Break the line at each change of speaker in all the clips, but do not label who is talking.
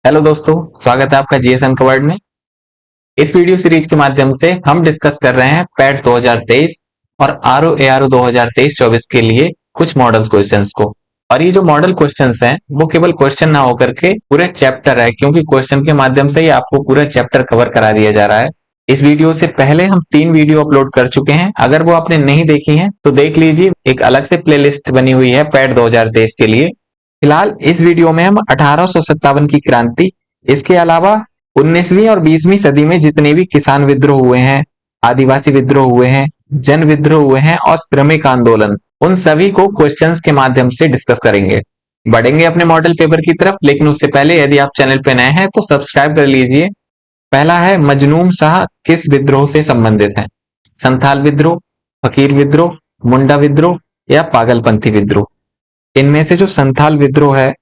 Hello दोस्तों, स्वागत है आपका जीएसएम कवर्ड में। इस वीडियो सीरीज के माध्यम से हम डिस्कस कर रहे हैं पैट 2023 और आरओ एआरओ 2023-24 के लिए कुछ मॉडल क्वेश्चंस को। और ये जो मॉडल क्वेश्चंस हैं वो केवल क्वेश्चन ना होकर के पूरे चैप्टर है, क्योंकि क्वेश्चन के माध्यम से ही आपको पूरा चैप्टर कवर करा दिया जा रहा है। इस वीडियो से पहले हम 3 वीडियो अपलोड कर चुके हैं। अगर वो आपने नहीं देखी हैं तो देख लीजिए, एक अलग से प्लेलिस्ट बनी हुई है पैट 2023 के लिए। फिलहाल इस वीडियो में हम 1857 की क्रांति, इसके अलावा 19वीं और 20वीं सदी में जितने भी किसान विद्रोह हुए हैं, आदिवासी विद्रोह हुए हैं, जन विद्रोह हुए हैं और श्रमिक आंदोलन, उन सभी को क्वेश्चंस के माध्यम से डिस्कस करेंगे। बढ़ेंगे अपने मॉडल पेपर की तरफ, लेकिन उससे पहले यदि आप चैनल पे नए हैं तो सब्सक्राइब कर लीजिए। पहला है, मजनून शाह किस विद्रोह से संबंधित है? संथाल विद्रोह, फकीर विद्रोह, मुंडा विद्रोह या पागलपंथी विद्रोह? इनमें से जो संथाल विद्रोह है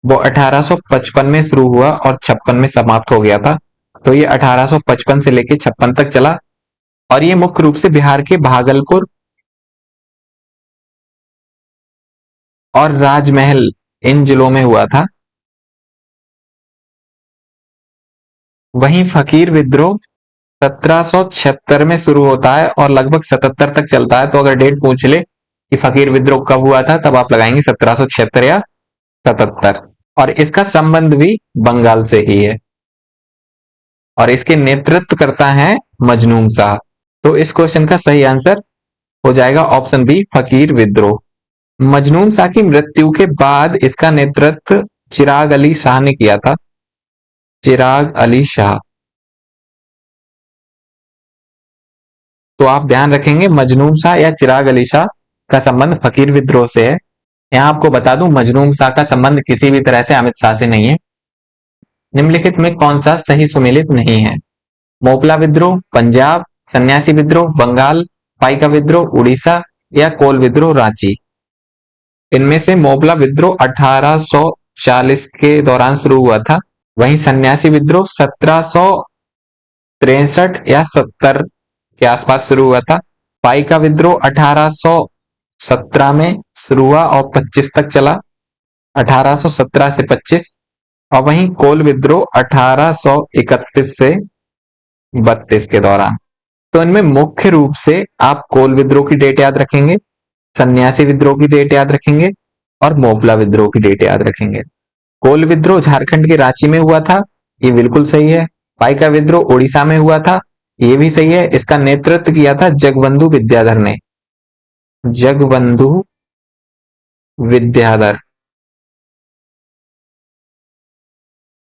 वो 1855 में शुरू हुआ और 56 में समाप्त हो गया था। तो ये 1855 से लेकर 56 तक चला और ये मुख्य रूप से बिहार के भागलपुर और राजमहल इन जिलों में हुआ था। वहीं फकीर विद्रोह 1776 में शुरू होता है और लगभग 77 तक चलता है। तो अगर डेट पूछ ले कि फकीर विद्रोह कब हुआ था, तब आप लगाएंगे 1776 या 77। और इसका संबंध भी बंगाल से ही है और इसके नेतृत्व करता है मजनून शाह। तो इस क्वेश्चन का सही आंसर हो जाएगा ऑप्शन बी, फकीर विद्रोह। मजनून शाह की मृत्यु के बाद इसका नेतृत्व चिराग अली शाह ने किया था। चिराग अली शाह। तो आप ध्यान रखेंगे, मजनून शाह या चिराग अली शाह का संबंध फकीर विद्रोह से है। यहां आपको बता दूं, मजनून शाह का संबंध किसी भी तरह से अमित शाह से नहीं है। निम्नलिखित में कौन सा सही सुमेलित नहीं है? मोपला विद्रोह पंजाब, सन्यासी विद्रोह बंगाल, पाइका विद्रोह उड़ीसा या कोल विद्रोह रांची? इनमें से मोपला विद्रोह 1840 के दौरान शुरू हुआ था। वहीं सन्यासी विद्रोह 1763 या 70 के आसपास शुरू हुआ था। पाइका विद्रोह 1817 में शुरू हुआ और 25 तक चला, 1817 से 25। और वहीं कोल विद्रोह 1831 से 32 के दौरान। तो इनमें मुख्य रूप से आप कोल विद्रोह की डेट याद रखेंगे, सन्यासी विद्रोह की डेट याद रखेंगे और मोपला विद्रोह की डेट याद रखेंगे। कोल विद्रोह झारखंड के रांची में हुआ था, ये बिल्कुल सही है। पाइका विद्रोह उड़ीसा में हुआ था, ये भी सही है। इसका नेतृत्व किया था जगबंधु विद्याधर ने। जगबंधु विद्याधर।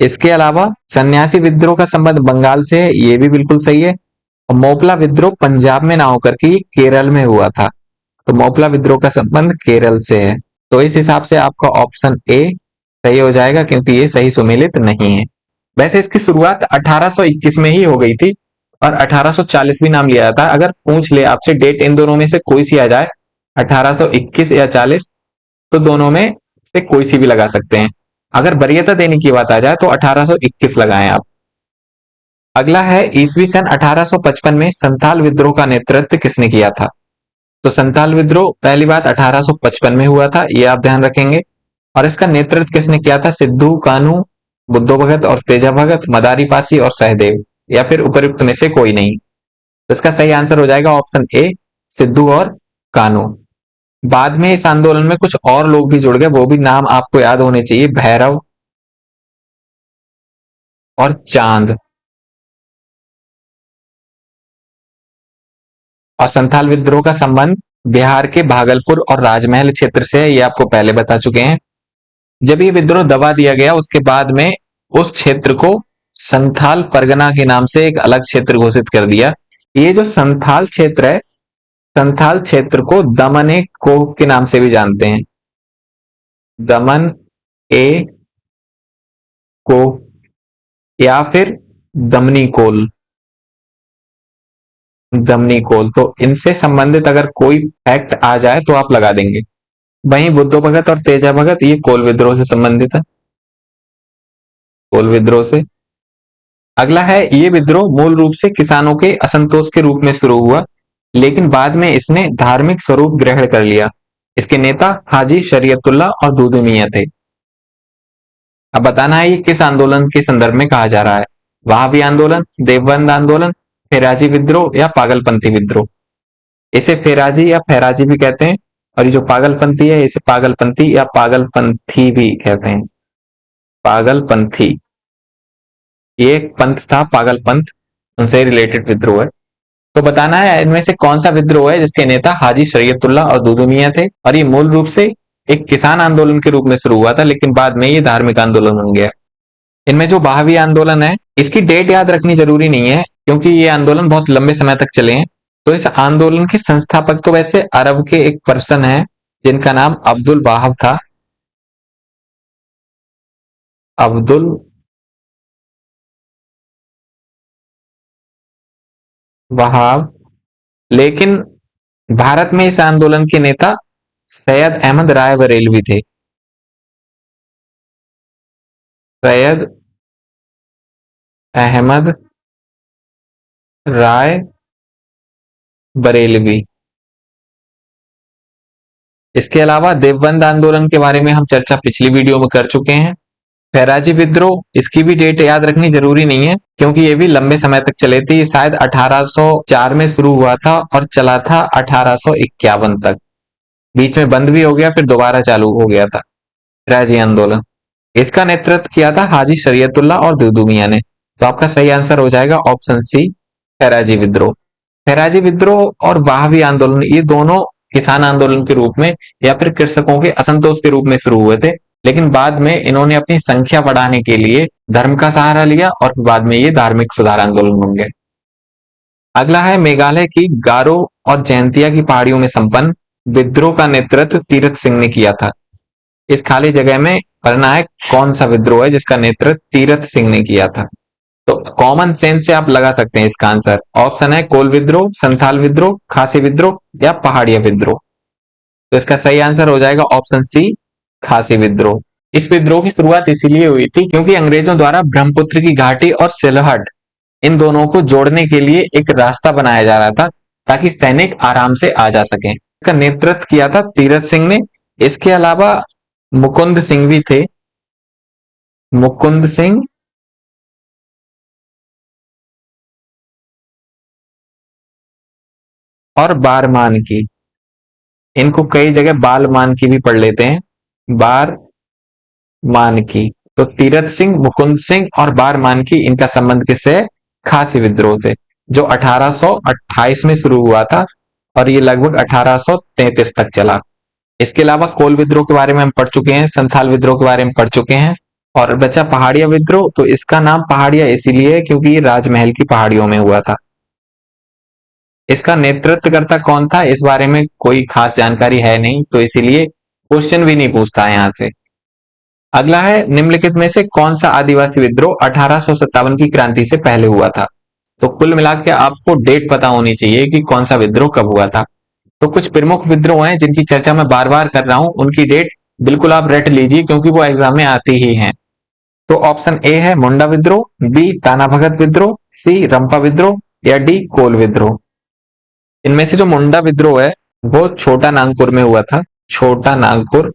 इसके अलावा सन्यासी विद्रोह का संबंध बंगाल से है, ये भी बिल्कुल सही है। और मोपला विद्रोह पंजाब में ना होकर के केरल में हुआ था। तो मोपला विद्रोह का संबंध केरल से है। तो इस हिसाब से आपका ऑप्शन ए सही हो जाएगा, क्योंकि ये सही सुमेलित नहीं है। वैसे इसकी शुरुआत 1821 में ही हो गई थी और 1840 भी नाम लिया जाता है। अगर पूछ ले आपसे डेट इन दोनों में से कोई सी आ जाए, 1821 या 40, तो दोनों में से कोई सी भी लगा सकते हैं। अगर वरीयता देने की बात आ जाए तो 1821 लगाएं आप। अगला है, ईसवी सन 1855 में संथाल विद्रोह का नेतृत्व किसने किया था? तो संथाल विद्रोह पहली बात 1855 में हुआ था, ये आप ध्यान रखेंगे। और इसका नेतृत्व किसने किया था? सिद्धू कान्हू, बुद्धो भगत और तेजा भगत, मदारी पासी और सहदेव, या फिर उपयुक्त में से कोई नहीं? तो इसका सही आंसर हो जाएगा ऑप्शन ए, सिद्धू और कान्हू। बाद में इस आंदोलन में कुछ और लोग भी जुड़ गए, वो भी नाम आपको याद होने चाहिए, भैरव और चांद। और संथाल विद्रोह का संबंध बिहार के भागलपुर और राजमहल क्षेत्र से है, ये आपको पहले बता चुके हैं। जब ये विद्रोह दबा दिया गया उसके बाद में उस क्षेत्र को संथाल परगना के नाम से एक अलग क्षेत्र घोषित कर दिया। ये जो संथाल क्षेत्र है, संथाल क्षेत्र को दमन ए को के नाम से भी जानते हैं। दमन ए को या फिर दमनी कोल। दमनी कोल, तो इनसे संबंधित अगर कोई फैक्ट आ जाए तो आप लगा देंगे। वहीं बुद्धो भगत और तेजा भगत ये कोल विद्रोह से संबंधित है, कोल विद्रोह से। अगला है, ये विद्रोह मूल रूप से किसानों के असंतोष के रूप में शुरू हुआ, लेकिन बाद में इसने धार्मिक स्वरूप ग्रहण कर लिया। इसके नेता हाजी शरीयतुल्लाह और दूदू मियां थे। अब बताना है ये किस आंदोलन के संदर्भ में कहा जा रहा है। वहाबी आंदोलन, देवबंद आंदोलन, फेराजी विद्रोह या पागलपंथी विद्रोह। इसे फेराजी या फैराजी भी कहते हैं, और ये जो पागलपंथी है इसे पागलपंथी या पागलपंथी भी कहते हैं। पागलपंथी ये एक पंथ था, पागलपंथ, उनसे रिलेटेड विद्रोह है। तो बताना है इनमें से कौन सा विद्रोह है जिसके नेता हाजी शरीयतुल्लाह और दुदू मियां थे, और ये मूल रूप से एक किसान आंदोलन के रूप में शुरू हुआ था, लेकिन बाद में ये धार्मिक आंदोलन बन गया। इनमें जो बहावी आंदोलन है इसकी डेट याद रखनी जरूरी नहीं है, क्योंकि ये आंदोलन बहुत लंबे समय तक चले हैं। तो इस आंदोलन के संस्थापक तो वैसे अरब के एक पर्सन है जिनका नाम अब्दुल वाहब था। अब्दुल वहाब। लेकिन भारत में इस आंदोलन के नेता सैयद अहमद राय बरेलवी थे। सैयद अहमद राय बरेलवी। इसके अलावा देवबंद आंदोलन के बारे में हम चर्चा पिछली वीडियो में कर चुके हैं। फैराजी विद्रोह, इसकी भी डेट याद रखनी जरूरी नहीं है, क्योंकि ये भी लंबे समय तक चले थे। ये शायद 1804 में शुरू हुआ था और चला था 1851 तक। बीच में बंद भी हो गया, फिर दोबारा चालू हो गया था फैराजी आंदोलन। इसका नेतृत्व किया था हाजी शरीयतुल्लाह और दुदू मियां ने। तो आपका सही आंसर हो जाएगा ऑप्शन सी, फैराजी विद्रोह। फैराजी विद्रोह और वाहवी आंदोलन ये दोनों किसान आंदोलन के रूप में या फिर कृषकों के असंतोष के रूप में शुरू हुए थे, लेकिन बाद में इन्होंने अपनी संख्या बढ़ाने के लिए धर्म का सहारा लिया और बाद में ये धार्मिक सुधार आंदोलन बन गए। अगला है मेघालय की गारो और जैंतिया की पहाड़ियों में संपन्न विद्रोह का नेतृत्व तीरथ सिंह ने किया था। इस खाली जगह में पढ़ना है कौन सा विद्रोह है जिसका नेतृत्व तीरथ सिंह ने किया था। तो कॉमन सेंस से आप लगा सकते हैं इसका आंसर। ऑप्शन है कोल विद्रोह, संथाल विद्रोह, खासी विद्रोह या पहाड़िया विद्रोह। तो इसका सही आंसर हो जाएगा ऑप्शन सी, खासी विद्रोह। इस विद्रोह की शुरुआत इसीलिए हुई थी क्योंकि अंग्रेजों द्वारा ब्रह्मपुत्र की घाटी और सिलहट इन दोनों को जोड़ने के लिए एक रास्ता बनाया जा रहा था ताकि सैनिक आराम से आ जा सकें। इसका नेतृत्व किया था तीरथ सिंह ने। इसके अलावा मुकुंद सिंह भी थे। मुकुंद सिंह और बारमान की, इनको कई जगह बाल मान की भी पढ़ लेते हैं, बार मान की। तो तीरथ सिंह, मुकुंद सिंह और बार मान की, इनका संबंध किससे है? खासी विद्रोह से, जो 1828 में शुरू हुआ था और ये लगभग 1833 तक चला। इसके अलावा कोल विद्रोह के बारे में हम पढ़ चुके हैं, संथाल विद्रोह के बारे में पढ़ चुके हैं, और बचा पहाड़िया विद्रोह। तो इसका नाम पहाड़िया इसीलिए है क्योंकि ये राजमहल की पहाड़ियों में हुआ था। इसका नेतृत्वकर्ता कौन था इस बारे में कोई खास जानकारी है नहीं, तो इसीलिए क्वेश्चन भी नहीं पूछता है यहां से। अगला है निम्नलिखित में से कौन सा आदिवासी विद्रोह 1857 की क्रांति से पहले हुआ था। तो कुल मिला के आपको डेट पता होनी चाहिए कि कौन सा विद्रोह कब हुआ था। तो कुछ प्रमुख विद्रोह हैं जिनकी चर्चा मैं बार बार कर रहा हूं, उनकी डेट बिल्कुल आप रट लीजिए क्योंकि वो एग्जाम में आती ही हैं। तो ऑप्शन ए है मुंडा विद्रोह, बी ताना भगत विद्रोह, सी रंपा विद्रोह या डी कोल विद्रोह। इनमें से जो मुंडा विद्रोह है वो छोटा नागपुर में हुआ था, छोटा नागपुर,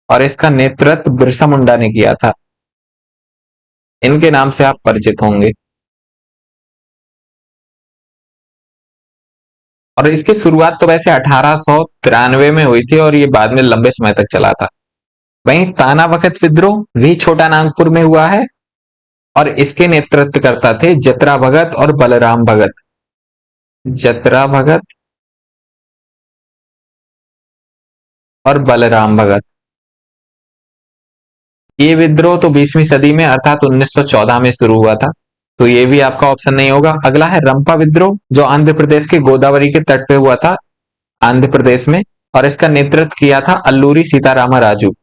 और इसका नेतृत्व बिरसा मुंडा ने किया था। इनके नाम से आप परिचित होंगे। और इसकी शुरुआत तो वैसे 1893 में हुई थी और ये बाद में लंबे समय तक चला था। वहीं ताना वखत विद्रोह भी छोटा नागपुर में हुआ है और इसके नेतृत्वकर्ता थे जतरा भगत और बलराम भगत। जतरा भगत और बलराम भगत। ये विद्रोह तो 20वीं सदी में अर्थात 1914 में शुरू हुआ था, तो ये भी आपका ऑप्शन नहीं होगा। अगला है रंपा विद्रोह, जो आंध्र प्रदेश के गोदावरी के तट पे हुआ था, आंध्र प्रदेश में, और इसका नेतृत्व किया था अल्लूरी सीतारामा राजू।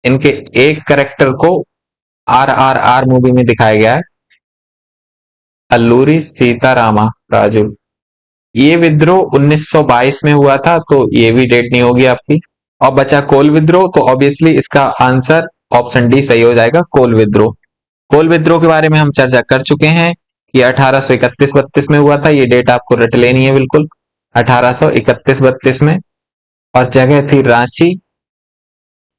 इनके एक करेक्टर को RRR मूवी में दिखाया गया है, अल्लूरी सीतारामा राजू। ये विद्रोह 1922 में हुआ था, तो ये भी डेट नहीं होगी आपकी। और बचा कोल विद्रोह, तो ऑब्वियसली इसका आंसर ऑप्शन डी सही हो जाएगा, कोल विद्रोह। कोल विद्रोह के बारे में हम चर्चा कर चुके हैं ये 1831-32 में हुआ था, ये डेट आपको रट लेनी है बिल्कुल, 1831-32 में। और जगह थी रांची,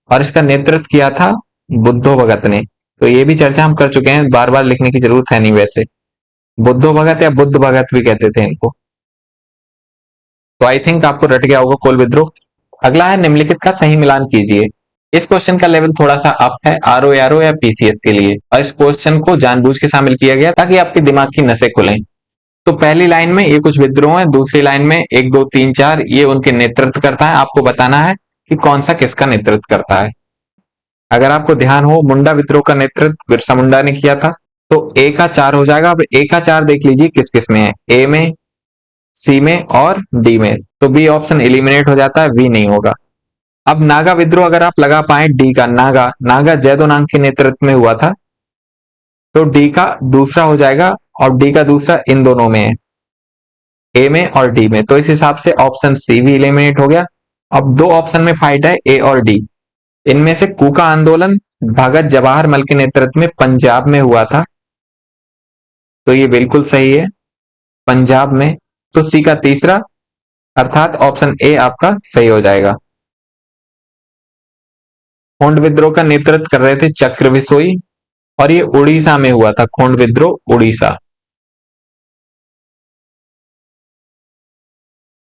और इसका नेतृत्व किया था बुद्धो भगत ने। तो ये भी चर्चा हम कर चुके हैं, बार बार लिखने की जरूरत है नहीं वैसे। बुद्धो भगत या बुद्ध भगत भी कहते थे इनको। तो आई थिंक आपको रट गया होगा कोल विद्रोह। अगला है निम्नलिखित का सही मिलान कीजिए। इस क्वेश्चन का लेवल थोड़ा सा अप है आरओ एआरओ या पीसीएस के लिए, और इस क्वेश्चन को जानबूझ के शामिल किया गया ताकि आपके दिमाग की नसें खुलें। तो पहली लाइन में ये कुछ विद्रोह है, दूसरी लाइन में 1 2 3 4 ये उनके नेतृत्व करता है। आपको बताना है कि कौन सा किसका नेतृत्व करता है। अगर आपको ध्यान हो, मुंडा विद्रोह का नेतृत्व बिरसा मुंडा ने किया था। तो ए का 4 हो जाएगा। अब ए का 4 देख लीजिए किस किस में है, ए में, सी में और डी में। तो बी ऑप्शन एलिमिनेट हो जाता है, बी नहीं होगा। अब नागा विद्रोह अगर आप लगा पाए, डी का नागा, नागा जैदोनांग के नेतृत्व में हुआ था, तो डी का दूसरा हो जाएगा, और डी का दूसरा इन दोनों में है, ए में और डी में। तो इस हिसाब से ऑप्शन सी भी एलिमिनेट हो गया। अब दो ऑप्शन में फाइट है, ए और डी। इनमें से कूका आंदोलन भगत जवाहर मल के नेतृत्व में पंजाब में हुआ था, तो ये बिल्कुल सही है, पंजाब में। तो सी का तीसरा, अर्थात ऑप्शन ए आपका सही हो जाएगा। खोंड विद्रोह का नेतृत्व कर रहे थे चक्र बिसोई, और ये उड़ीसा में हुआ था, खोंड विद्रोह उड़ीसा।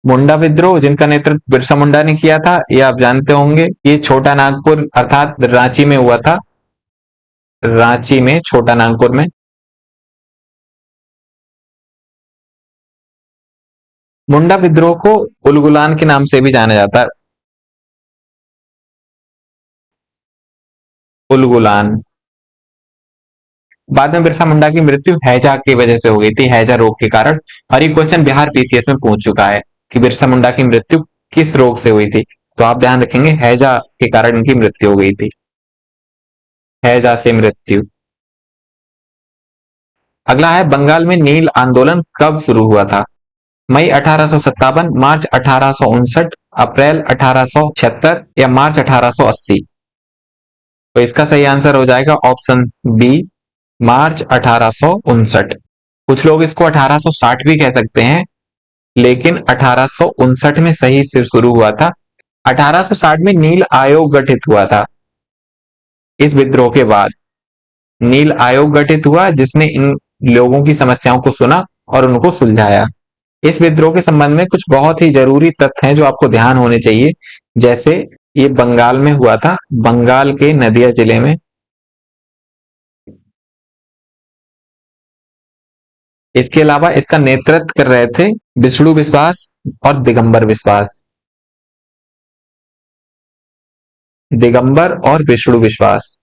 मुंडा विद्रोह जिनका नेतृत्व बिरसा मुंडा ने किया था, ये आप जानते होंगे, ये छोटा नागपुर अर्थात रांची में हुआ था, रांची में, छोटा नागपुर में। मुंडा विद्रोह को उलगुलान के नाम से भी जाना जाता है, उलगुलान। बाद में बिरसा मुंडा की मृत्यु हैजा की वजह से हो गई थी, हैजा रोग के कारण। और ये क्वेश्चन बिहार पीसीएस में पूछ चुका है कि बिरसा मुंडा की मृत्यु किस रोग से हुई थी। तो आप ध्यान रखेंगे हैजा के कारण इनकी मृत्यु हो गई थी, हैजा से मृत्यु। अगला है बंगाल में नील आंदोलन कब शुरू हुआ था? मई 1857, मार्च 1859, अप्रैल 1876 या मार्च 1880? तो इसका सही आंसर हो जाएगा ऑप्शन बी, मार्च 1859। कुछ लोग इसको 1860 भी कह सकते हैं, लेकिन 1859 में सही से शुरू हुआ था। 1860 में नील आयोग गठित हुआ था। इस विद्रोह के बाद नील आयोग गठित हुआ, जिसने इन लोगों की समस्याओं को सुना और उनको सुलझाया। इस विद्रोह के संबंध में कुछ बहुत ही जरूरी तथ्य हैं जो आपको ध्यान होने चाहिए। जैसे ये बंगाल में हुआ था, बंगाल के नदिया जिले में। इसके अलावा इसका नेतृत्व कर रहे थे विष्णु विश्वास और दिगंबर विश्वास, दिगंबर और विष्णु विश्वास।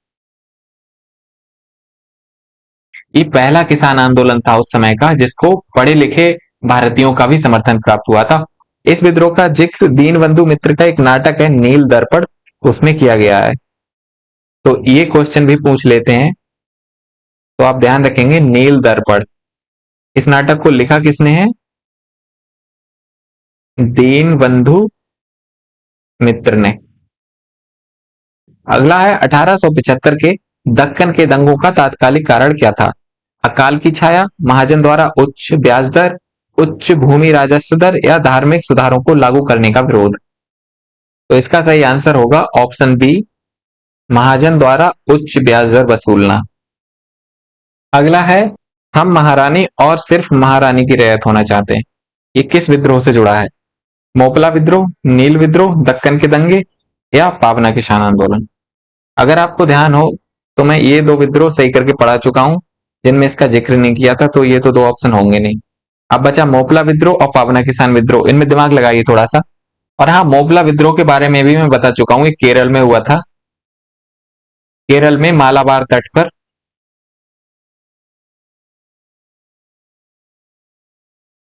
ये पहला किसान आंदोलन था उस समय का, जिसको पढ़े लिखे भारतीयों का भी समर्थन प्राप्त हुआ था। इस विद्रोह का जिक्र दीनबंधु मित्र का एक नाटक है नील दर्पण, उसमें किया गया है। तो ये क्वेश्चन भी पूछ लेते हैं, तो आप ध्यान रखेंगे नील दर्पण, इस नाटक को लिखा किसने है? दीनबंधु मित्र ने। अगला है 1875 के दक्कन के दंगों का तात्कालिक कारण क्या था? अकाल की छाया, महाजन द्वारा उच्च ब्याज दर, उच्च भूमि राजस्व दर या धार्मिक सुधारों को लागू करने का विरोध? तो इसका सही आंसर होगा ऑप्शन बी, महाजन द्वारा उच्च ब्याज दर वसूलना। अगला है हम महारानी और सिर्फ महारानी की रैयत होना चाहते हैं, ये किस विद्रोह से जुड़ा है? मोपला विद्रोह, नील विद्रोह, दक्कन के दंगे या पावना किसान आंदोलन? अगर आपको ध्यान हो तो मैं ये दो विद्रोह सही करके पढ़ा चुका हूं, जिनमें इसका जिक्र नहीं किया था, तो ये तो दो ऑप्शन होंगे नहीं। अब बचा मोपला विद्रोह और पावना किसान विद्रोह, इनमें दिमाग लगाइए थोड़ा सा। और हाँ, मोपला विद्रोह के बारे में भी मैं बता चुका हूं, ये केरल में हुआ था, केरल में मालाबार तट पर।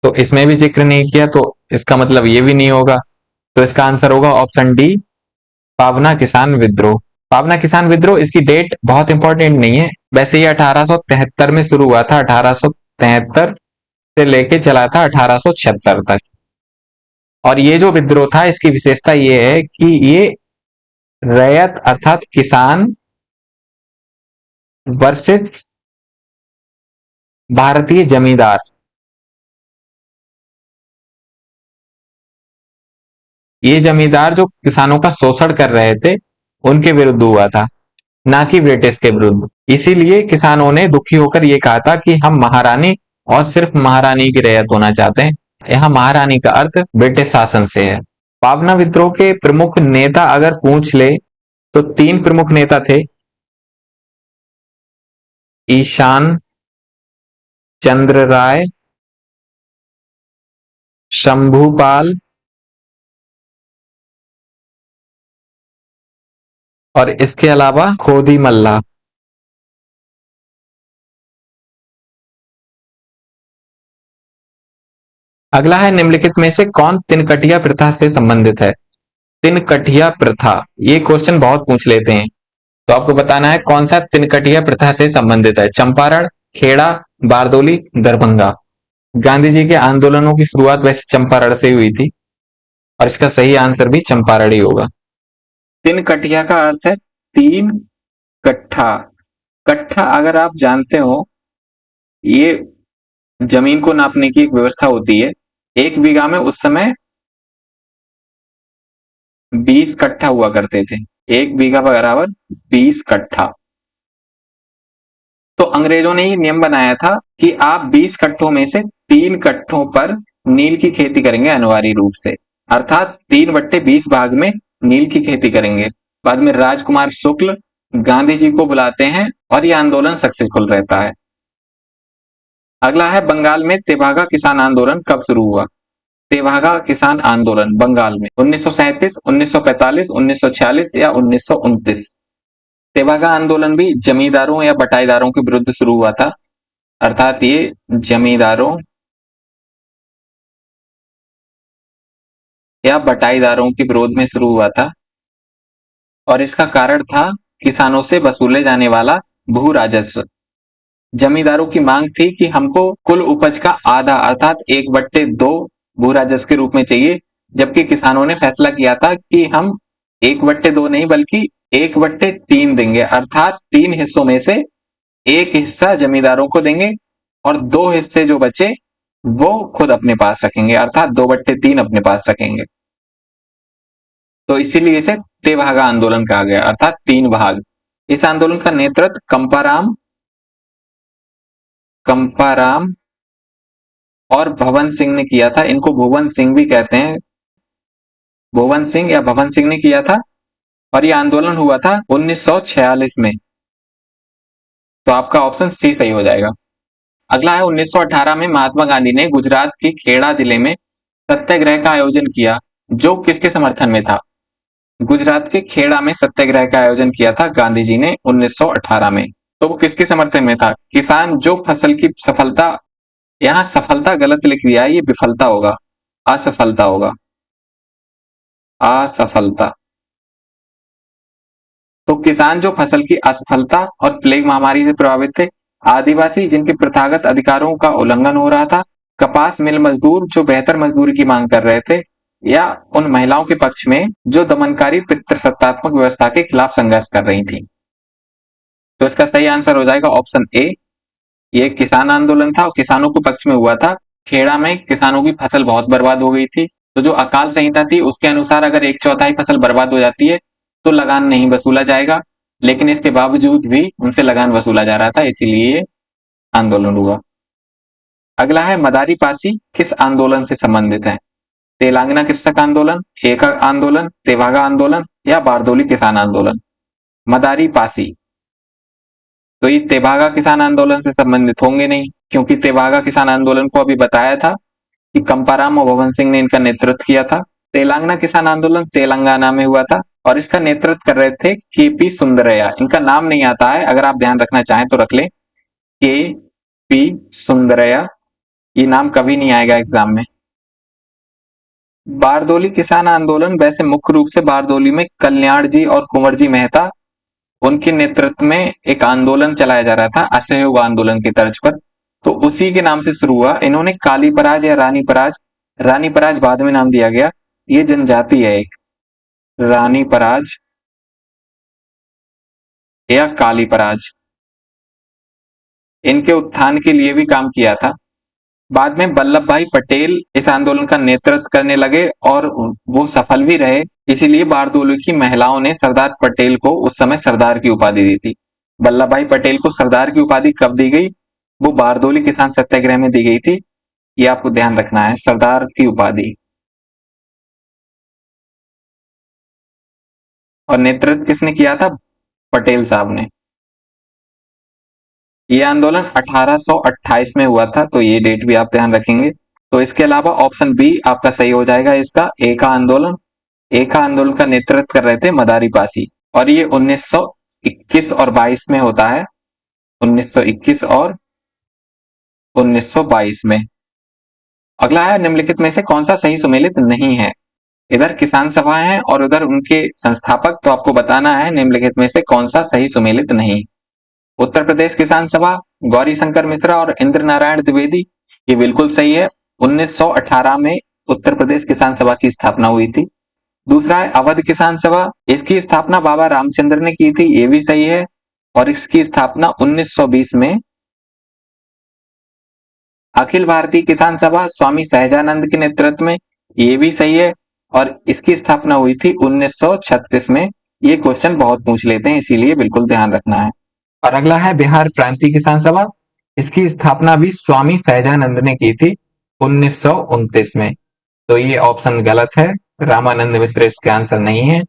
तो इसमें भी जिक्र नहीं किया, तो इसका मतलब ये भी नहीं होगा। तो इसका आंसर होगा ऑप्शन डी, पावना किसान विद्रोह। पावना किसान विद्रोह, इसकी डेट बहुत इंपॉर्टेंट नहीं है वैसे, ये 1873 में शुरू हुआ था, 1873 से लेके चला था 1876 तक। और ये जो विद्रोह था, इसकी विशेषता ये है कि ये रैयत अर्थात किसान वर्सेस भारतीय जमींदार। ये जमींदार जो किसानों का शोषण कर रहे थे उनके विरुद्ध हुआ था, ना कि ब्रिटिश के विरुद्ध। इसीलिए किसानों ने दुखी होकर ये कहा था कि हम महारानी और सिर्फ महारानी की रैयत होना चाहते हैं। यहाँ महारानी का अर्थ ब्रिटिश शासन से है। पावना विद्रोह के प्रमुख नेता अगर पूछ ले तो तीन प्रमुख नेता थे, ईशान चंद्र राय, शंभूपाल और इसके अलावा खोदी मल्ला। अगला है, निम्नलिखित में से कौन तिनकटिया प्रथा से संबंधित है? तिनकटिया प्रथा, ये क्वेश्चन बहुत पूछ लेते हैं, तो आपको बताना है कौन सा तिनकटिया प्रथा से संबंधित है। चंपारण, खेड़ा, बारदोली, दरभंगा। गांधी जी के आंदोलनों की शुरुआत वैसे चंपारण से हुई थी और इसका सही आंसर भी चंपारण ही होगा। तिनकटिया का अर्थ है तीन कट्ठा। कट्ठा अगर आप जानते हो, ये जमीन को नापने की एक व्यवस्था होती है। एक बीघा में उस समय 20 कट्ठा हुआ करते थे। एक बीघा बराबर 20 कट्ठा। तो अंग्रेजों ने ये नियम बनाया था कि आप 20 कट्ठों में से 3 कट्ठों पर नील की खेती करेंगे अनिवार्य रूप से, अर्थात 3/20 भाग में नील की खेती करेंगे। बाद में राजकुमार शुक्ल गांधी जी को बुलाते हैं और यह आंदोलन सक्सेसफुल रहता है। अगला है, बंगाल में तेभागा किसान आंदोलन कब शुरू हुआ? तेभागा किसान आंदोलन बंगाल में 1937, 1945, 1946 या 1929। तेभागा आंदोलन भी जमींदारों या बटाईदारों के विरुद्ध शुरू हुआ था, अर्थात ये जमींदारों या बटाईदारों के विरोध में शुरू हुआ था और इसका कारण था किसानों से वसूले जाने वाला भू राजस्व। जमींदारों की मांग थी कि हमको कुल उपज का आधा अर्थात 1/2 भू राजस्व के रूप में चाहिए, जबकि किसानों ने फैसला किया था कि हम 1/2 नहीं बल्कि 1/3 देंगे, अर्थात 3 हिस्सों में से एक हिस्सा जमींदारों को देंगे और 2 हिस्से जो बचे वो खुद अपने पास रखेंगे, अर्थात 2/3 अपने पास रखेंगे। तो इसीलिए इसे तेभागा आंदोलन कहा गया, अर्थात 3 भाग। इस आंदोलन का नेतृत्व कंपाराम और भवन सिंह ने किया था। इनको भुवन सिंह भी कहते हैं। भुवन सिंह या भवन सिंह ने किया था और यह आंदोलन हुआ था 1946 में। तो आपका ऑप्शन सी सही हो जाएगा। अगला है, 1918 में महात्मा गांधी ने गुजरात के खेड़ा जिले में सत्याग्रह का आयोजन किया, जो किसके समर्थन में था? गुजरात के खेड़ा में सत्याग्रह का आयोजन किया था गांधी जी ने 1918 में। तो वो किसके समर्थन में था? किसान जो फसल की सफलता, यहां सफलता गलत लिख दिया है, ये विफलता होगा, असफलता होगा, असफलता। तो किसान जो फसल की असफलता और प्लेग महामारी से प्रभावित थे, आदिवासी जिनके प्रथागत अधिकारों का उल्लंघन हो रहा था, कपास मिल मजदूर जो बेहतर मजदूरी की मांग कर रहे थे, या उन महिलाओं के पक्ष में जो दमनकारी पितृसत्तात्मक व्यवस्था के खिलाफ संघर्ष कर रही थी। तो इसका सही आंसर हो जाएगा ऑप्शन ए। ये किसान आंदोलन था और किसानों के पक्ष में हुआ था। खेड़ा में किसानों की फसल बहुत बर्बाद हो गई थी, तो जो अकाल संहिता थी उसके अनुसार अगर 1/4 फसल बर्बाद हो जाती है तो लगान नहीं वसूला जाएगा, लेकिन इसके बावजूद भी उनसे लगान वसूला जा रहा था, इसीलिए आंदोलन हुआ। अगला है, मदारी पासी किस आंदोलन से संबंधित है? तेलंगाना कृषक आंदोलन, एकक आंदोलन, तेभागा आंदोलन या बारदोली किसान आंदोलन? मदारी पासी, तो ये तेभागा किसान आंदोलन से संबंधित होंगे नहीं, क्योंकि तेभागा किसान आंदोलन को अभी बताया था कि कंपाराम और भवन सिंह ने इनका नेतृत्व किया था। तेलंगाना किसान आंदोलन तेलंगाना में हुआ था और इसका नेतृत्व कर रहे थे केपी सुंदरैया। इनका नाम नहीं आता है, अगर आप ध्यान रखना चाहें तो रख लें, के पी सुंदरैया। ये नाम कभी नहीं आएगा एग्जाम में। बारदोली किसान आंदोलन वैसे मुख्य रूप से बारदोली में कल्याण जी और कुंवर जी मेहता, उनके नेतृत्व में एक आंदोलन चलाया जा रहा था असहयोग आंदोलन की तर्ज पर, तो उसी के नाम से शुरू हुआ। इन्होंने काली पराज या रानी पराज, रानी पराज बाद में नाम दिया गया, ये जनजाति है एक, रानी पराज या काली पराज। इनके उत्थान के लिए भी काम किया था। बाद में वल्लभ भाई पटेल इस आंदोलन का नेतृत्व करने लगे और वो सफल भी रहे। इसीलिए बारदोली की महिलाओं ने सरदार पटेल को उस समय सरदार की उपाधि दी थी। वल्लभ भाई पटेल को सरदार की उपाधि कब दी गई? वो बारदोली किसान सत्याग्रह में दी गई थी। ये आपको ध्यान रखना है, सरदार की उपाधि। और नेतृत्व किसने किया था? पटेल साहब ने। ये आंदोलन 1828 में हुआ था, तो ये डेट भी आप ध्यान रखेंगे। तो इसके अलावा ऑप्शन बी आपका सही हो जाएगा इसका, एका आंदोलन। एका आंदोलन का नेतृत्व कर रहे थे मदारी पासी, और ये 1921 और 22 में होता है। 1921 और 1922 में। अगला है, निम्नलिखित में से कौन सा सही सुमेलित नहीं है? इधर किसान सभा है और उधर उनके संस्थापक, तो आपको बताना है निम्नलिखित में से कौन सा सही सुमेलित नहीं। उत्तर प्रदेश किसान सभा, गौरी शंकर मिश्रा और इंद्र नारायण द्विवेदी, ये बिल्कुल सही है। 1918 में उत्तर प्रदेश किसान सभा की स्थापना हुई थी। दूसरा है अवध किसान सभा, इसकी स्थापना बाबा रामचंद्र ने की थी, ये भी सही है। और इसकी स्थापना 1920 में। अखिल भारतीय किसान सभा स्वामी सहजानंद के नेतृत्व में, ये भी सही है। और इसकी स्थापना हुई थी 1936 में। ये क्वेश्चन बहुत पूछ लेते हैं, इसीलिए बिल्कुल ध्यान रखना है। और अगला है बिहार प्रांतीय किसान सभा, इसकी स्थापना भी स्वामी सहजानंद ने की थी 1929 में। तो ये ऑप्शन गलत है, रामानंद मिश्र इसके आंसर नहीं है।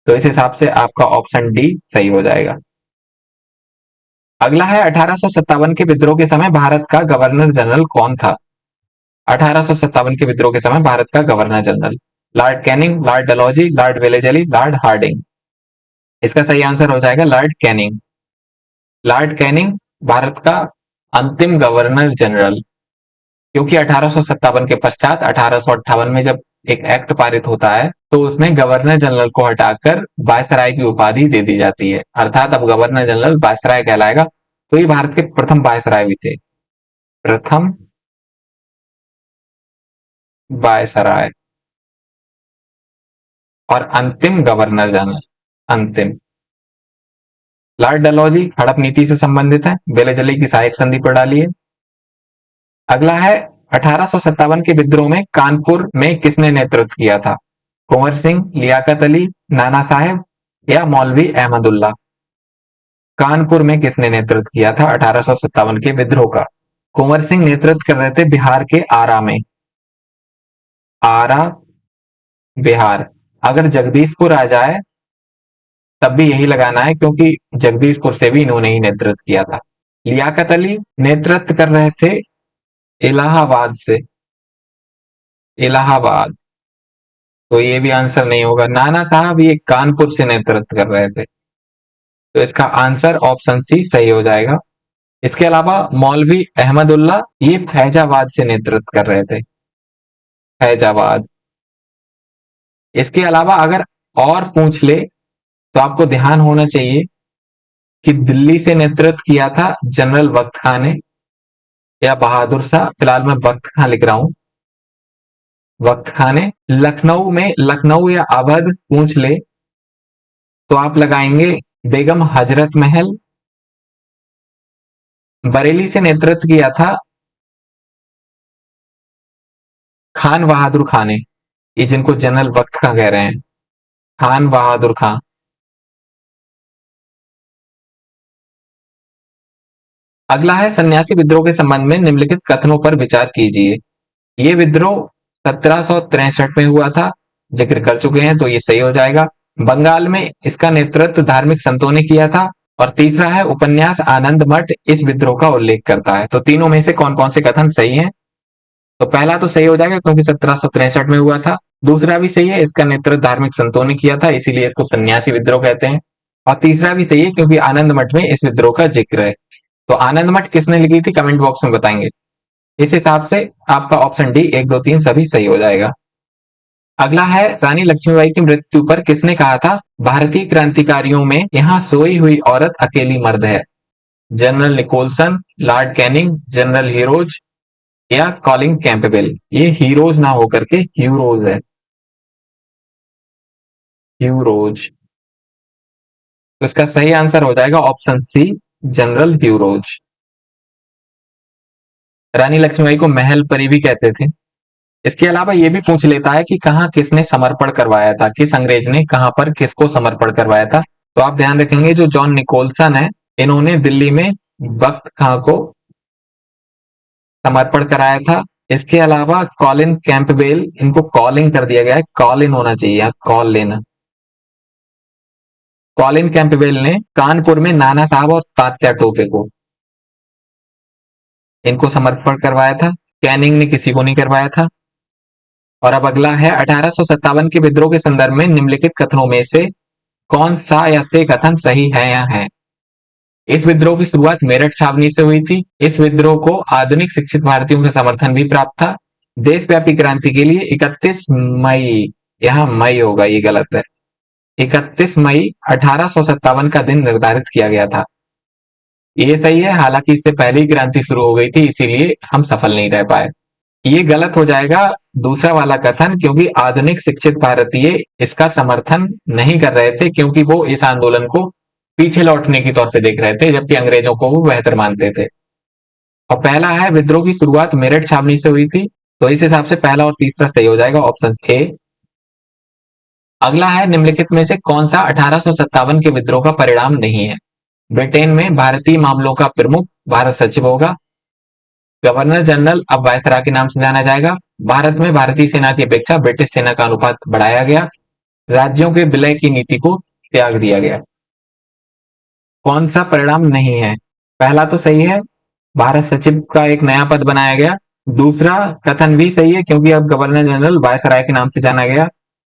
तो इस हिसाब से आपका ऑप्शन डी सही हो जाएगा। अगला है 1857 के विद्रोह के समय भारत का गवर्नर जनरल कौन था? 1857 के विद्रोह के समय भारत का governor general, lord Canning, lord Dalhousie, lord Wellesley, lord Hardinge. इसका सही आंसर हो जाएगा lord Canning. Lord Canning Bharat का अंतिम गवर्नर जनरल, क्योंकि 1857 के पश्चात 1858 में जब एक एक्ट पारित होता है तो उसमें गवर्नर जनरल को हटाकर वायसराय की उपाधि दे दी जाती है, अर्थात अब गवर्नर जनरल वायसराय कहलाएगा। तो ये भारत के प्रथम वायसराय भी थे, प्रथम वायसराय। और अंतिम गवर्नर जनरल, अंतिम। लॉर्ड डलहौजी हड़प नीति से संबंधित है, बेलेजली की सहायक संधि पर डालिए। अगला है 1857 के विद्रोह में कानपुर में किसने नेतृत्व किया था? कुंवर सिंह, लियाकत अली, नाना साहेब या मौलवी अहमदुल्ला। कानपुर में किसने नेतृत्व किया था 1857 के विद्रोह का? कुंवर सिंह नेतृत्व कर रहे थे बिहार के आरा में। आरा, बिहार। अगर जगदीशपुर आ जाए तब भी यही लगाना है, क्योंकि जगदीशपुर से भी इन्होंने ही नेतृत्व किया था। लियाकत अली नेतृत्व कर रहे थे इलाहाबाद से, इलाहाबाद। तो ये भी आंसर नहीं होगा। नाना साहब ये कानपुर से नेतृत्व कर रहे थे, तो इसका आंसर ऑप्शन सी सही हो जाएगा। इसके अलावा मौलवी अहमदुल्ला ये फैजाबाद से नेतृत्व कर रहे थे, फैजाबाद। इसके अलावा अगर और पूछ ले तो आपको ध्यान होना चाहिए कि दिल्ली से नेतृत्व किया था जनरल बख्त खां ने या बहादुर शाह, फिलहाल मैं बख्त खां लिख रहा हूं, बख्त खां ने। लखनऊ में, लखनऊ या अवध पूछ ले तो आप लगाएंगे बेगम हजरत महल। बरेली से नेतृत्व किया था खान बहादुर खां ने, ये जिनको जनरल बख्त खां कह रहे हैं, खान बहादुर खां। अगला है सन्यासी विद्रोह के संबंध में निम्नलिखित कथनों पर विचार कीजिए। ये विद्रोह 1763 में हुआ था, जिक्र कर चुके हैं, तो ये सही हो जाएगा। बंगाल में इसका नेतृत्व धार्मिक संतों ने किया था। और तीसरा है उपन्यास आनंद मठ इस विद्रोह का उल्लेख करता है। तो तीनों में से कौन कौन से कथन सही हैं? तो पहला तो सही हो जाएगा, क्योंकि 1763 में हुआ था। दूसरा भी सही है, इसका नेतृत्व धार्मिक संतों ने किया था, इसीलिए इसको सन्यासी विद्रोह कहते हैं। और तीसरा भी सही है, क्योंकि आनंद मठ में इस विद्रोह का जिक्र है। तो आनंद मठ किसने लिखी थी, कमेंट बॉक्स में बताएंगे। इस हिसाब से आपका ऑप्शन डी 1, 2, 3 सभी सही हो जाएगा। अगला है रानी लक्ष्मीबाई की मृत्यु पर किसने कहा था, भारतीय क्रांतिकारियों में यहाँ सोई हुई औरत अकेली मर्द है? General Nicholson, lord Canning, general Hugh Rose या कॉलिंग कैंपबेल। ये हीरोज ना होकर के ह्यूरोज है, ह्यूरोज। तो इसका सही आंसर हो जाएगा ऑप्शन सी, जनरल ह्यूरोज। रानी लक्ष्मीबाई को महल परी भी कहते थे। इसके अलावा ये भी पूछ लेता है कि कहाँ किसने समर्पण करवाया था, किस अंग्रेज ने कहाँ पर किसको समर्पण करवाया था। तो आप ध्यान रखेंगे जो जॉन निकोलसन है, इन्होंने दिल्ली में बख्त खां को समर्पण कराया था। इसके अलावा कॉलिन कैंपबेल, इनको कॉलिन कर दिया गया है, कॉलिन होना चाहिए, कॉलिन। कॉलिन कैंपबेल ने कानपुर में नाना साहब और तात्या टोपे को इनको समर्पण करवाया था। कैनिंग ने किसी को नहीं करवाया था। और अब अगला है 1857 के विद्रोह के संदर्भ में निम्नलिखित कथनों में से कौन सा या से कथन सही है या है। इस विद्रोह की शुरुआत मेरठ छावनी से हुई थी। इस विद्रोह को आधुनिक शिक्षित भारतीयों का समर्थन भी प्राप्त था। देशव्यापी क्रांति के लिए 31 मई, यहां मई होगा, ये गलत है, 31 मई 1857 का दिन निर्धारित किया गया था। ये सही है, हालांकि इससे पहले ही क्रांति शुरू हो गई थी, इसीलिए हम सफल नहीं रह पाए। ये गलत हो जाएगा दूसरा वाला कथन, क्योंकि आधुनिक शिक्षित भारतीय इसका समर्थन नहीं कर रहे थे, क्योंकि वो इस आंदोलन को पीछे लौटने के तौर पे देख रहे थे, जबकि अंग्रेजों को वो बेहतर मानते थे। और पहला है विद्रोह की शुरुआत मेरठ छावनी से हुई थी, तो इस हिसाब से पहला और तीसरा सही हो जाएगा, ऑप्शन ए। अगला है निम्नलिखित में से कौन सा 1857 के विद्रोह का परिणाम नहीं है। ब्रिटेन में भारतीय मामलों का प्रमुख भारत सचिव होगा। गवर्नर जनरल अब वायसराय के नाम से जाना जाएगा। भारत में भारतीय सेना की अपेक्षा ब्रिटिश सेना का अनुपात बढ़ाया गया। राज्यों के विलय की नीति को त्याग दिया गया। कौन सा परिणाम नहीं है। पहला तो सही है, भारत सचिव का एक नया पद बनाया गया। दूसरा कथन भी सही है, क्योंकि अब गवर्नर जनरल वायसराय के नाम से जाना गया,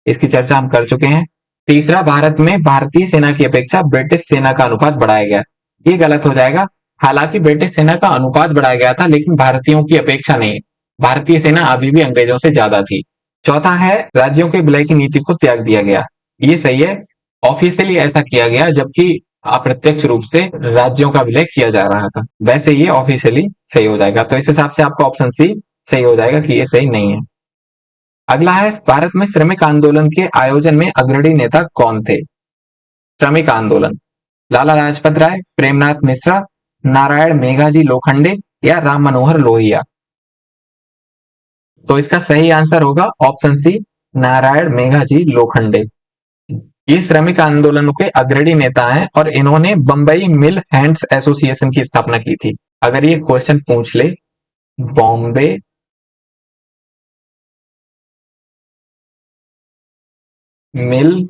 इसकी चर्चा हम कर चुके हैं। तीसरा, भारत में भारतीय सेना की अपेक्षा ब्रिटिश सेना का अनुपात बढ़ाया गया, ये गलत हो जाएगा। हालांकि ब्रिटिश सेना का अनुपात बढ़ाया गया था, लेकिन भारतीयों की अपेक्षा नहीं। भारतीय सेना अभी भी अंग्रेजों से ज्यादा थी। चौथा है, राज्यों के विलय की नीति को त्याग दिया गया, ये सही है। ऑफिशियली ऐसा किया गया, जबकि अप्रत्यक्ष रूप से राज्यों का विलय किया जा रहा था। वैसे ये ऑफिशियली सही हो जाएगा, तो इस हिसाब से आपका ऑप्शन सी सही हो जाएगा कि ये सही नहीं है। अगला है, भारत में श्रमिक आंदोलन के आयोजन में अग्रणी नेता कौन थे। श्रमिक आंदोलन, लाला लाजपत राय, प्रेमनाथ मिश्रा, नारायण मेघाजी लोखंडे या राम मनोहर लोहिया। तो इसका सही आंसर होगा ऑप्शन सी, नारायण मेघाजी लोखंडे। ये श्रमिक आंदोलन के अग्रणी नेता हैं और इन्होंने बंबई मिल हैंड्स एसोसिएशन की स्थापना की थी। अगर ये क्वेश्चन पूछ ले, बॉम्बे मिल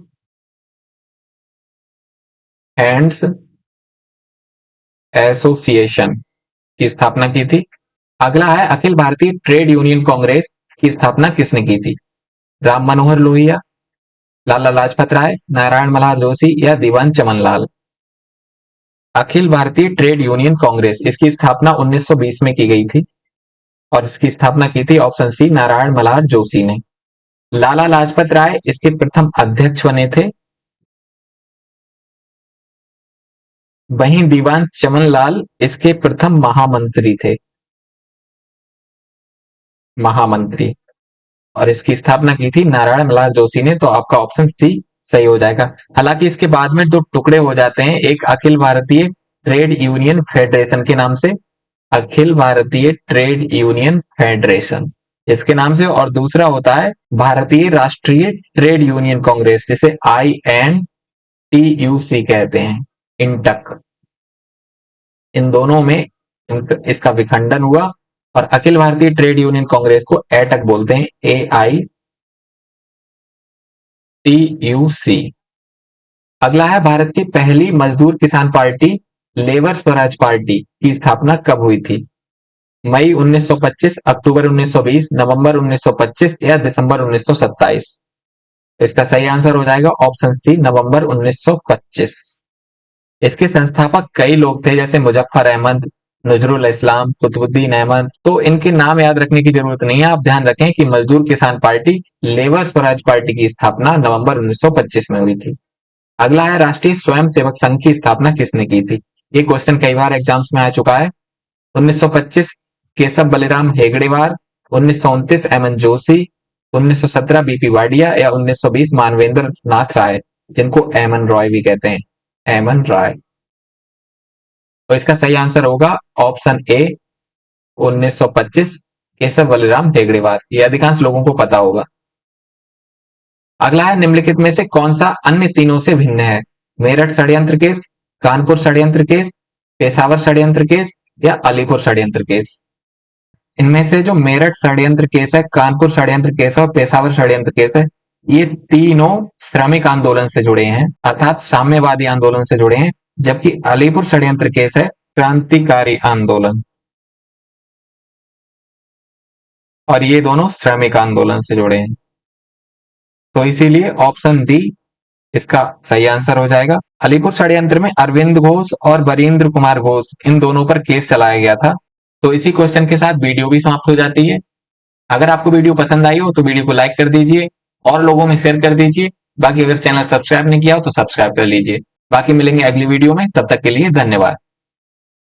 हैंड्स एसोसिएशन की स्थापना की थी। अगला है, अखिल भारतीय ट्रेड यूनियन कांग्रेस की स्थापना किसने की थी। राम मनोहर लोहिया, लाला लाजपत राय, नारायण मल्हार जोशी या दीवान चमनलाल। अखिल भारतीय ट्रेड यूनियन कांग्रेस, इसकी स्थापना 1920 में की गई थी और इसकी स्थापना की थी ऑप्शन सी, नारायण मल्हार जोशी ने। लाला लाजपत राय इसके प्रथम अध्यक्ष बने थे। वहीं दीवान चमनलाल इसके प्रथम महामंत्री थे, महामंत्री। और इसकी स्थापना की थी नारायण मल्हार जोशी ने, तो आपका ऑप्शन सी सही हो जाएगा। हालांकि इसके बाद में दो टुकड़े हो जाते हैं, एक Akhil Bharatiya trade union federation के नाम से, Akhil Bharatiya trade union federation इसके नाम से, और दूसरा होता है भारतीय राष्ट्रीय ट्रेड यूनियन कांग्रेस, जिसे INTUC कहते हैं, इंटक। इन दोनों में इसका विखंडन हुआ और अखिल भारतीय ट्रेड यूनियन कांग्रेस को एटक बोलते हैं, AITUC। अगला है, भारत की पहली मजदूर किसान पार्टी लेबर स्वराज पार्टी की स्थापना कब हुई थी। मई 1925, अक्टूबर 1920, नवंबर 1925 या दिसंबर 1927। इसका सही आंसर हो जाएगा ऑप्शन सी, नवंबर 1925। इसके संस्थापक कई लोग थे, जैसे मुजफ्फर अहमद, नजरुल इस्लाम, कुतुबुद्दीन अहमद। तो इनके नाम याद रखने की जरूरत नहीं है, आप ध्यान रखें कि मजदूर किसान पार्टी लेबर स्वराज पार्टी की स्थापना नवंबर 1925 में हुई थी। अगला है, राष्ट्रीय स्वयं सेवक संघ की स्थापना किसने की थी। ये क्वेश्चन कई बार एग्जाम्स में आ चुका है। 1925 केशव बलिराम हेगड़ेवार, 1929 एमएन जोशी, 1917 बीपी वाडिया या 1920 मानवेंद्र नाथ राय, जिनको एमन रॉय भी कहते हैं, एमन रॉय। तो इसका सही आंसर होगा ऑप्शन ए, 1925 केशव बलिराम हेगड़ेवार, ये अधिकांश लोगों को पता होगा। अगला है निम्नलिखित में से कौन सा अन्य तीनों से भिन्न है? मेरठ षड्यंत्र केस, कानपुर षड्यंत्र केस, पेशावर षड्यंत्र केस या अलीपुर षड्यंत्र केस। इनमें से जो मेरठ षड्यंत्र केस है, कानपुर षड्यंत्र केस है और पेशावर षड्यंत्र केस है, ये तीनों श्रमिक आंदोलन से जुड़े हैं, अर्थात साम्यवादी आंदोलन से जुड़े हैं, जबकि अलीपुर षड्यंत्र केस है क्रांतिकारी आंदोलन, और ये दोनों श्रमिक आंदोलन से जुड़े हैं। तो इसीलिए ऑप्शन डी इसका सही आंसर हो जाएगा। अलीपुर षड्यंत्र में अरविंद घोष और वरींद्र कुमार घोष, इन दोनों पर केस चलाया गया था। तो इसी क्वेश्चन के साथ वीडियो भी समाप्त हो जाती है। अगर आपको वीडियो पसंद आई हो तो वीडियो को लाइक कर दीजिए और लोगों में शेयर कर दीजिए। बाकी अगर चैनल सब्सक्राइब नहीं किया हो तो सब्सक्राइब कर लीजिए। बाकी मिलेंगे अगली वीडियो में, तब तक के लिए धन्यवाद।